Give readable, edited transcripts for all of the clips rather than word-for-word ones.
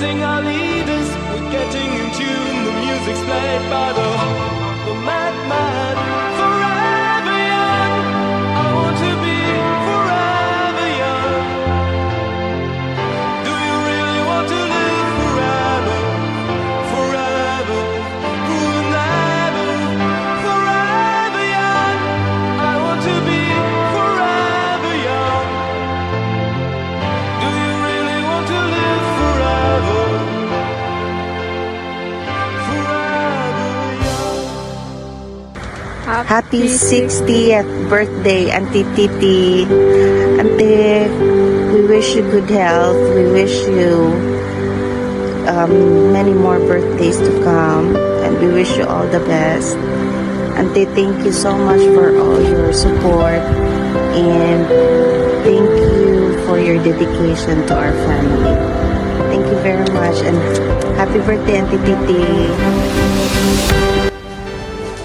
losing our leaders, we're getting in tune. The music's played by the madman. Forever young, I want to be forever young. Do you really want to live forever? Forever, forever, forever young. I want to be forever young. Do you really want to live forever? Forever young. Happy 60th birthday, Auntie Titi. Auntie, we wish you good health. We wish you many more birthdays to come. And we wish you all the best. Auntie, thank you so much for all your support. And thank you for your dedication to our family. Thank you very much. And happy birthday, Auntie Titi.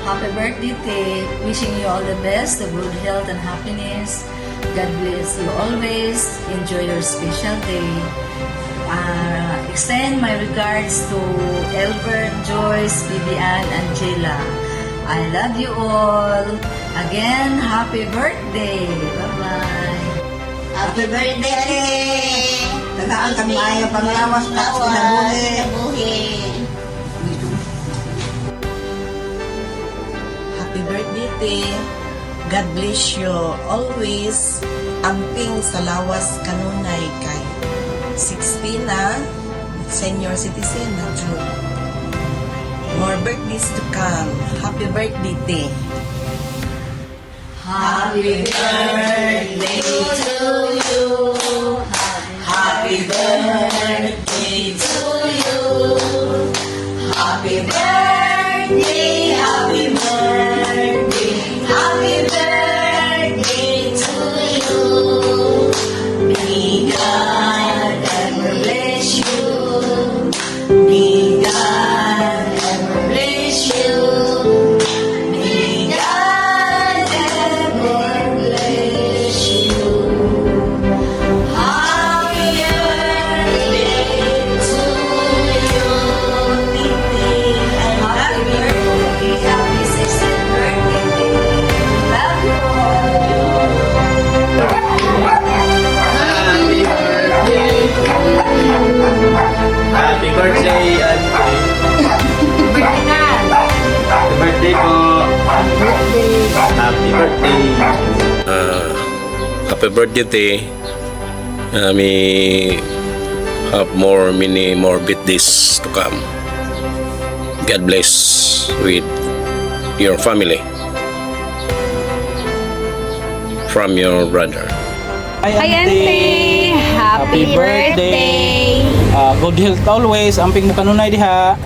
Happy birthday, Tay. Wishing you all the best, the good health and happiness. God bless you always. Enjoy your special day. Extend my regards to Albert, Joyce, Vivian, and Jayla. I love you all. Again, happy birthday. Bye-bye. Happy birthday! Tagaan kami ayaw panglawas na sinabuhi. Happy birthday, Te. God bless you always. Amping sa lawas kanunay kay 60 na senior citizen na June. More birthdays to come. Happy birthday, Te. Happy birthday to you. Happy birthday to you. Happy birthday, happy birthday, happy birthday to you. May God ever bless you. May God ever bless you. May God ever bless you. Happy birthday to you, Titi. And happy birthday, happy 60th birthday. Love you all. Happy birthday, Auntie. Happy birthday po. Happy birthday. Happy birthday, Te. May have many more birthdays to come. God bless with your family. From your brother. Hi, Auntie! Happy birthday! Good health always. Amping mo kanunay diha.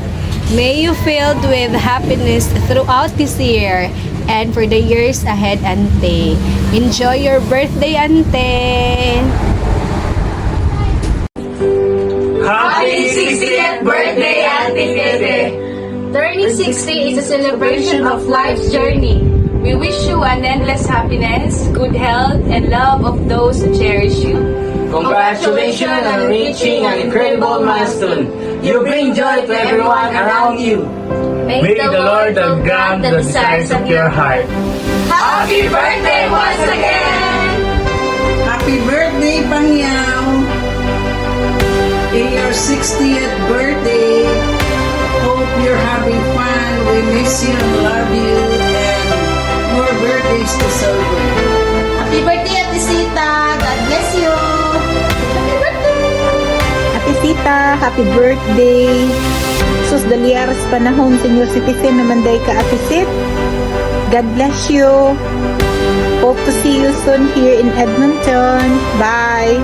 May you filled with happiness throughout this year and for the years ahead, Auntie. Enjoy your birthday, Auntie! Happy 60th birthday, Auntie Tete! Turning 60 is a celebration of life's journey. We wish you an endless happiness, good health, and love of those who cherish you. Congratulations on reaching an incredible milestone. You bring joy to everyone around you. May the Lord grant the desires of your heart. Happy birthday once again! Happy birthday, Pangyaw! In your 60th birthday, hope you're having fun. We miss you and love you, and more birthdays to celebrate. Happy birthday, Ate Sita! God bless you! Happy birthday! Ate Sita, happy birthday. Sus Daliaras panahon, senior citizen naman day ka, Ate Sit. God bless you. Hope to see you soon here in Edmonton. Bye.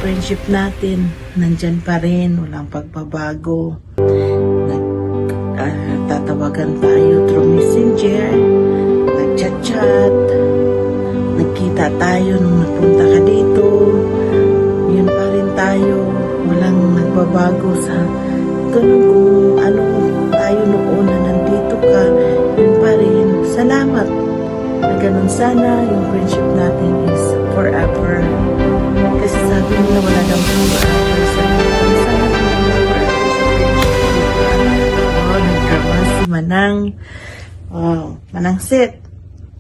Friendship natin nandyan pa rin, walang pagbabago. Tatawagan tayo through messenger, nagchat-chat, nagkita tayo nung napunta ka dito, yun pa rin tayo, walang nagbabago sa ganun kung ano tayo noon na nandito ka, yun pa rin. Salamat na ganun sana yung friendship natin is forever. Kasi sabi nila wala daw forever sa friendship. Sana forever sa friendship. Oh, nagkaroon si Manang. Oh, Manang Sit.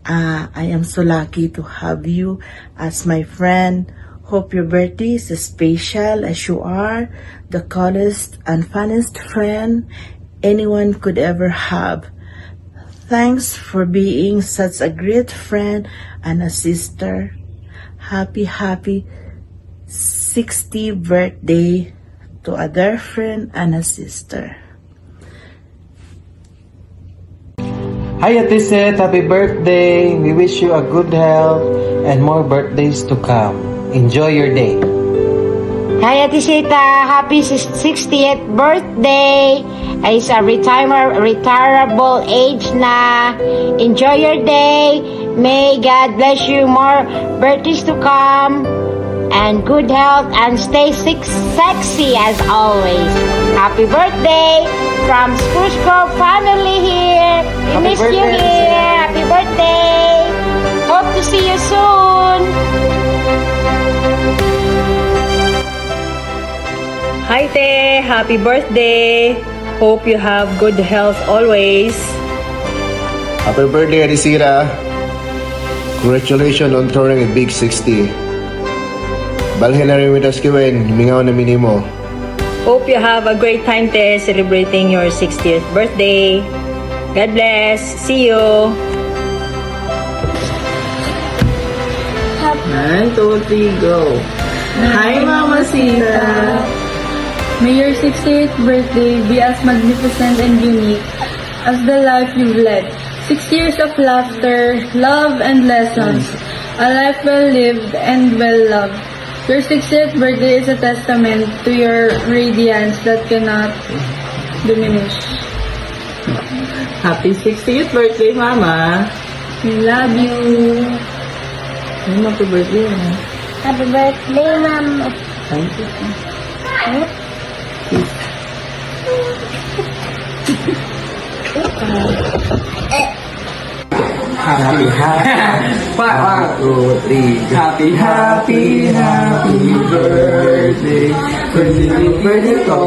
I am so lucky to have you as my friend. Hope your birthday is as special as you are, the coolest and funnest friend anyone could ever have. Thanks for being such a great friend and a sister. Happy 60th birthday to a dear friend and a sister. Hi Ate Seth, happy birthday! We wish you a good health and more birthdays to come. Enjoy your day. Hi Ate Sita, happy 60th birthday! It's a retirable age na. Enjoy your day. May God bless you, more birthdays to come. And good health and stay sexy as always. Happy birthday from Spruce Grove family here. We miss you here. Happy birthday. Hope to see you soon. Hi Te! Happy birthday! Hope you have good health always. Happy birthday, Arisira. Congratulations on turning a big 60. Balhin na rin with us kiwen, mingaw na minimo. Hope you have a great time Te celebrating your 60th birthday. God bless. See you. 1, 2, 3, go. Hi, Mama Sita. May your 60th birthday be as magnificent and unique as the life you've led. 6 years of laughter, love, and lessons. A life well lived and well loved. Your 60th birthday is a testament to your radiance that cannot diminish. Happy 60th birthday, Mama. We love you. Happy birthday, Mama. Happy birthday, Mom. Thank you. Happy, happy, 1, 2, 3, happy, happy, happy birthday. Birthday to,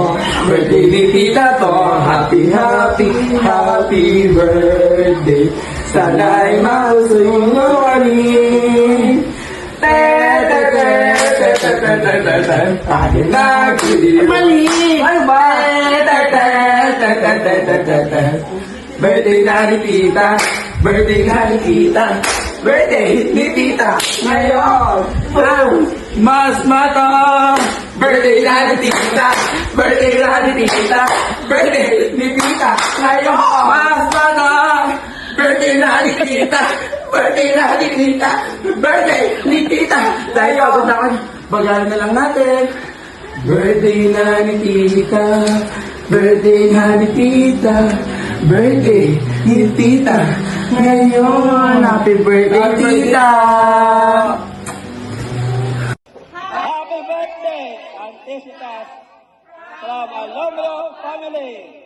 birthday ni tita to. Happy, happy, happy birthday. Sana'y mausuin mo kami. Mali! Ano ba? Birthday na ni tita. Birthday na ni tita. Birthday ni tita. Ngayon. Mas mata. Birthday na ni tita. Birthday na ni tita. Birthday ni tita. Ngayon. Mas mata. Birthday na ni tita. Birthday na ni tita. Birthday ni tita. Tayo, bagalan na lang natin. Birthday na ni tita. Birthday na ni tita. Birthday ni tita. Ngayon, happy birthday, tita! Happy birthday, Auntie Sitas, from Alomro family.